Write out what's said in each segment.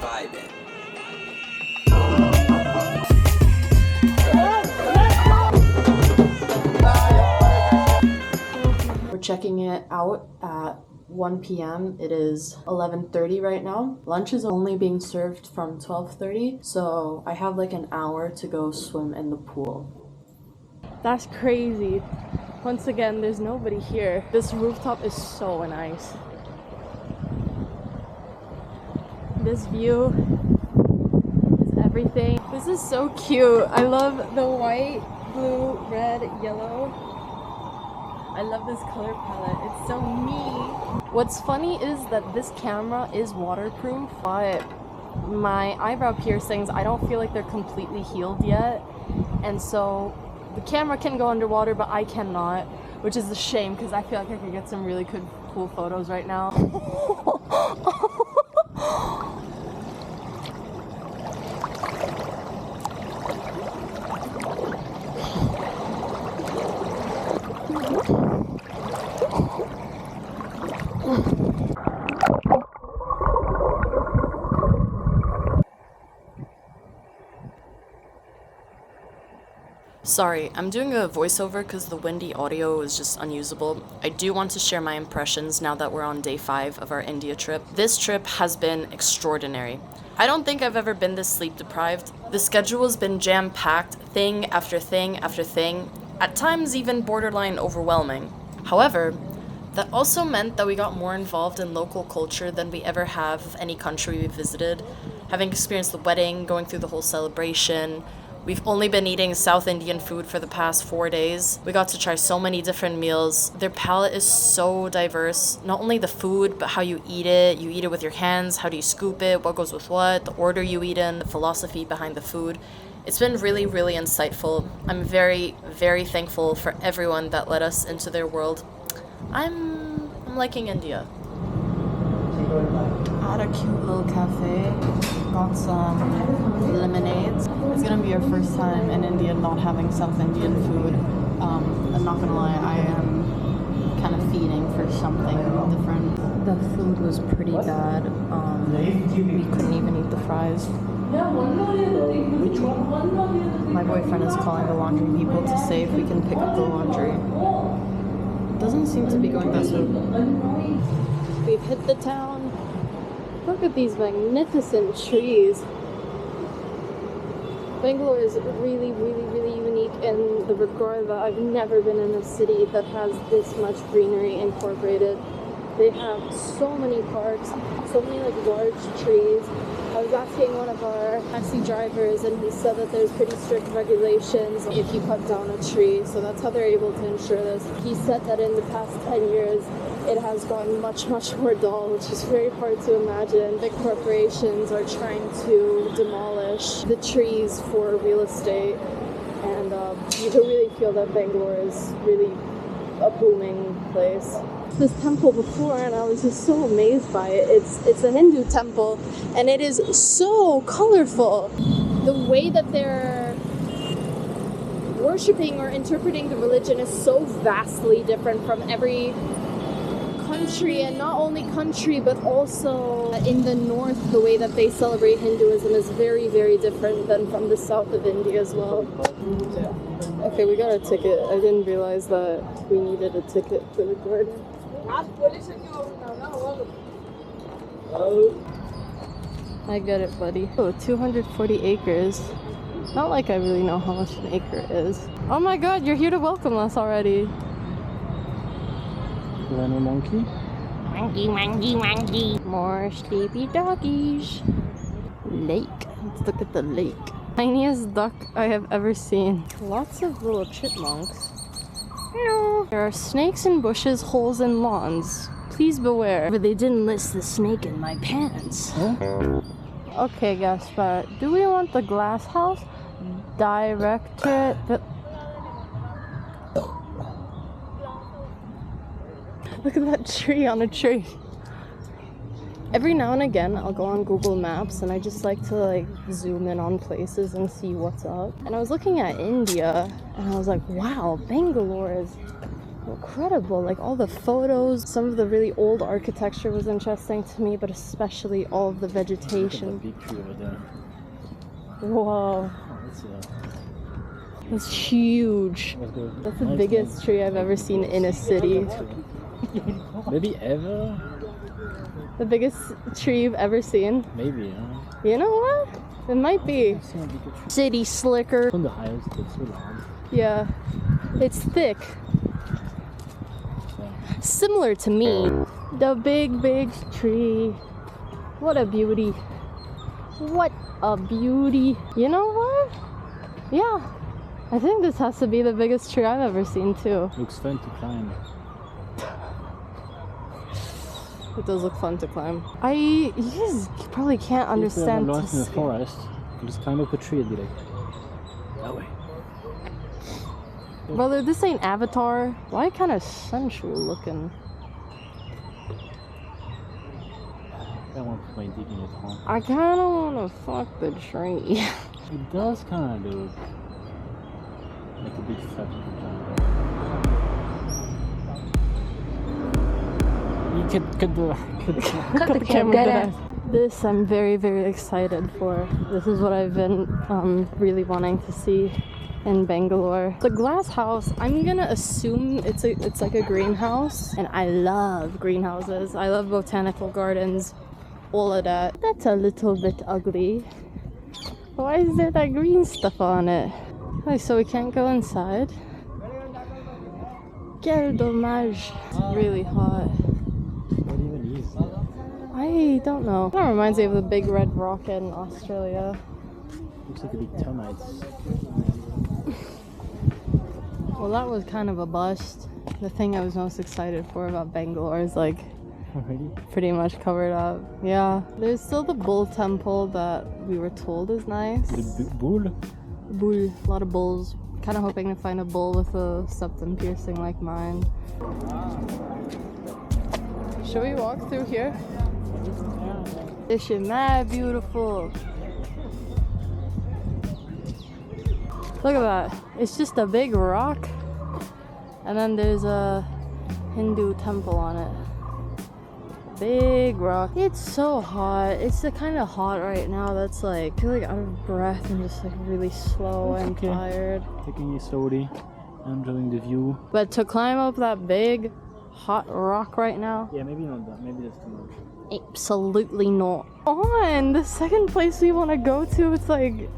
vibing. We're checking it out at 1 p.m. It is 11:30 right now. Lunch is only being served from 12:30, so I have like an hour to go swim in the pool. That's crazy. Once again, there's nobody here. This rooftop is so nice. This view is everything. This is so cute. I love the white, blue, red, yellow. I love this color palette. It's so me. What's funny is that this camera is waterproof, but my eyebrow piercings, I don't feel like they're completely healed yet. And so the camera can go underwater, but I cannot, which is a shame because I feel like I could get some really cool photos right now. Sorry, I'm doing a voiceover because the windy audio is just unusable. I do want to share my impressions now that we're on day 5 of our India trip. This trip has been extraordinary. I don't think I've ever been this sleep deprived. The schedule has been jam-packed, thing after thing after thing, at times even borderline overwhelming. However, that also meant that we got more involved in local culture than we ever have of any country we visited. Having experienced the wedding, going through the whole celebration, we've only been eating South Indian food for the past 4 days. We got to try so many different meals. Their palate is so diverse. Not only the food, but how you eat it. You eat it with your hands. How do you scoop it? What goes with what? The order you eat in. The philosophy behind the food. It's been really, really insightful. I'm very, very thankful for everyone that let us into their world. I'm liking India. At a cute little cafe, got some lemonades. It's gonna be our first time in India not having South Indian food. I'm not gonna lie, I am kind of feeding for something different. The food was pretty bad. We couldn't even eat the fries. Which one? My boyfriend is calling the laundry people to say if we can pick up the laundry. It doesn't seem to be going that smooth. We've hit the town. Look at these magnificent trees. Bangalore is really, really, really unique in the regard that I've never been in a city that has this much greenery incorporated. They have so many parks, so many like large trees. I was asking one of our taxi drivers and he said that there's pretty strict regulations if you cut down a tree, so that's how they're able to ensure this. He said that in the past 10 years it has gotten much, much more dull, which is very hard to imagine. Big corporations are trying to demolish the trees for real estate, and you can really feel that Bangalore is really a booming place. This temple before and I was just so amazed by it. It's a Hindu temple and it is so colorful. The way that they're worshipping or interpreting the religion is so vastly different from every country, and not only country but also in the north the way that they celebrate Hinduism is very, very different than from the south of India as well. Okay, we got a ticket. I didn't realize that we needed a ticket for the garden. I get it, buddy. Oh, 240 acres. Not like I really know how much an acre is. Oh my god, you're here to welcome us already. Little monkey. Monkey. More sleepy doggies. Lake. Let's look at the lake. Tiniest duck I have ever seen. Lots of little chipmunks. Hello. There are snakes in bushes, holes in lawns. Please beware. But they didn't list the snake in my pants. Huh? Okay, Gaspar. Do we want the glass house? Directorate. Look at that tree on a tree. Every now and again, I'll go on Google Maps and I just like to zoom in on places and see what's up. And I was looking at India and I was like, wow, Bangalore is incredible. Like all the photos, some of the really old architecture was interesting to me, but especially all of the vegetation. Look at that big tree over there. Whoa. Oh, That's huge. That's the biggest tree I've ever seen in a city. Maybe ever? The biggest tree you've ever seen? Maybe, yeah. You know what? It might be. City slicker. On the highest, it's so loud. Yeah. It's thick. Yeah. Similar to me. The big, big tree. What a beauty. What a beauty. You know what? Yeah. I think this has to be the biggest tree I've ever seen too. Looks fun to climb. It does look fun to climb. You just probably can't understand. If we're lost in the forest, you just climb up a tree and be like, that way. Brother, this ain't Avatar. Why kind of sensual looking? I want to play digging at home. I kind of want to fuck the tree. It does kind of look like a big fat vagina. You could cut the camera dead. This I'm very, very excited for. This is what I've been really wanting to see in Bangalore. The glass house, I'm gonna assume it's like a greenhouse, and I love greenhouses. I love botanical gardens, all of that. That's a little bit ugly. Why is there that green stuff on it? Oh, so we can't go inside? Quel dommage. It's really hot. What even is that? I don't know. That reminds me of the big red rock in Australia. Looks like a big termite. Well, that was kind of a bust. The thing I was most excited for about Bangalore is like Already? pretty much covered up. Yeah. There's still the bull temple that we were told is nice. The bull? Bull. A lot of bulls. Kind of hoping to find a bull with a septum piercing like mine. Should we walk through here? This is mad beautiful. Look at that. It's just a big rock. And then there's a Hindu temple on it. Big rock. It's so hot. It's the kind of hot right now that's like, I feel like out of breath and just like really slow and tired. Taking it slowly, enjoying the view. But to climb up that big hot rock right now? Yeah, maybe not that. Maybe that's too much. Absolutely not. On the second place we want to go to, it's like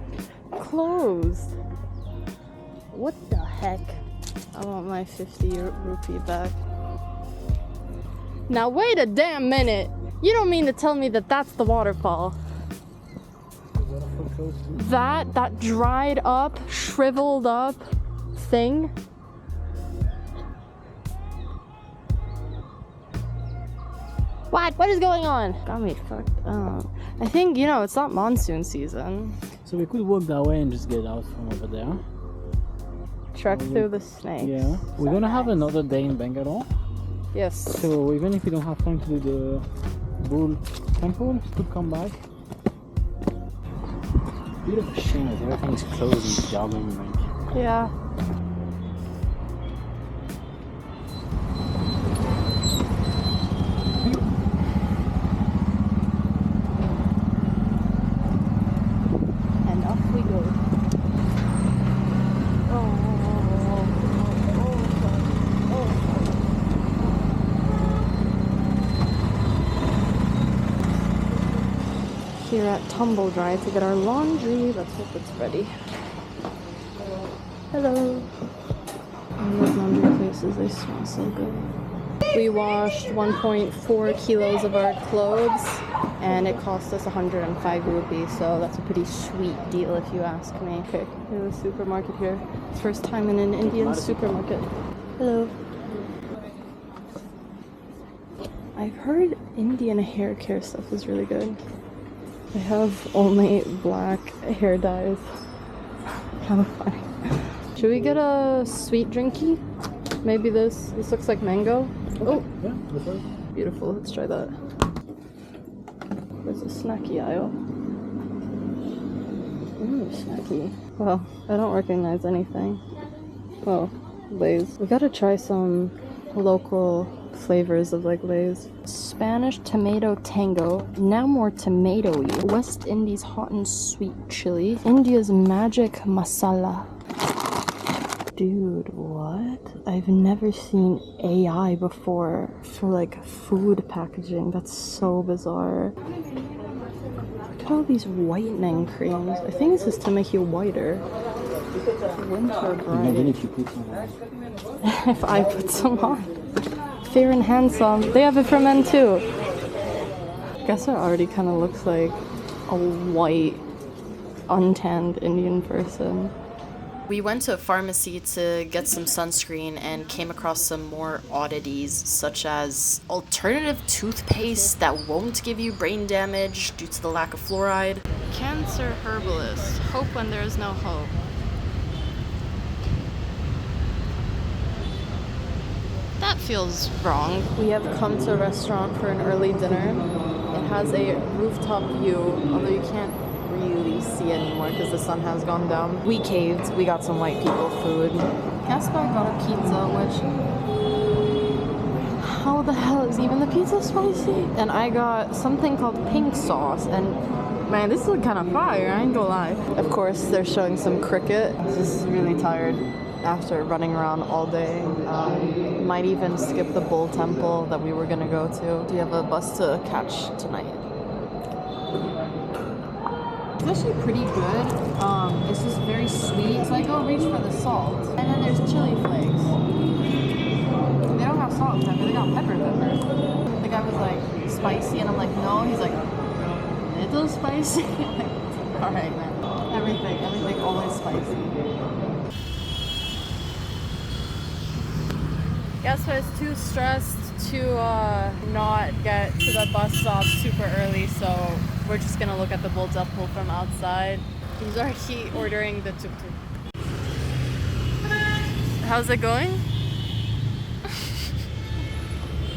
closed. What the heck? I want my 50 rupee back. Now wait a damn minute. You don't mean to tell me that that's the waterfall. That dried up, shriveled up thing. What is going on? Got me fucked up. I think, you know, it's not monsoon season. So we could walk that way and just get out from over there. Trek through the snakes. Yeah. We're gonna have another day in Bangalore. Yes. So even if we don't have time to do the bull temple, we could come back. Bit of a shame that everything is closed in Lalbagh. Yeah. And off we go. Here at Tumble Dry to get our laundry. Let's hope it's ready. Hello. And those laundry places, they smell so good. We washed 1.4 kilos of our clothes and it cost us 105 rupees, so that's a pretty sweet deal if you ask me. Okay, here's the supermarket here. First time in an Indian supermarket. Hello. I've heard Indian hair care stuff is really good. I have only black hair dyes. How funny. Should we get a sweet drinky? Maybe this looks like mango. Oh, Yeah, that's right. beautiful. Let's try that. There's a snacky aisle. Ooh, snacky. Well, I don't recognize anything. Oh, Lay's. We gotta try some local flavors of like Lay's. Spanish tomato tango, now more tomatoey. West Indies hot and sweet chili. India's magic masala. Dude, what? I've never seen AI before for like food packaging. That's so bizarre. Look at all these whitening creams. I think this is to make you whiter. Winter bright. Imagine if you put some on. If I put some on. Fair and handsome. They have it for men too. I guess it already kind of looks like a white, untanned Indian person. We went to a pharmacy to get some sunscreen and came across some more oddities, such as alternative toothpaste that won't give you brain damage due to the lack of fluoride. Cancer herbalist. Hope when there is no hope. That feels wrong. We have come to a restaurant for an early dinner. It has a rooftop view, although you can't really see anymore because the sun has gone down. We caved. We got some white people food. Gaspar got a pizza, which... How the hell is even the pizza spicy? And I got something called pink sauce, and man, this looks kind of fire, I ain't gonna lie. Of course, they're showing some cricket. I'm just really tired after running around all day. Might even skip the Bull Temple that we were gonna go to. Do you have a bus to catch tonight? It's actually pretty good. It's just very sweet. It's like, oh, reach for the salt. And then there's chili flakes. They don't have salt and pepper, they got pepper. The guy was like, spicy, and I'm like, no. He's like, little spicy. Like, all right, man. Everything always spicy. Gaspar is too stressed to not get to the bus stop super early, so we're just gonna look at the Bull Temple from outside. He's already ordering the tuk-tuk. How's it going?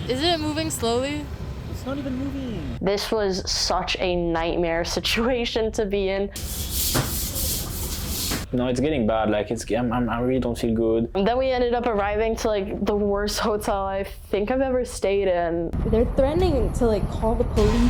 Is it moving slowly? It's not even moving. This was such a nightmare situation to be in. No, it's getting bad. Like I really don't feel good. And then we ended up arriving to like the worst hotel I think I've ever stayed in. They're threatening to like call the police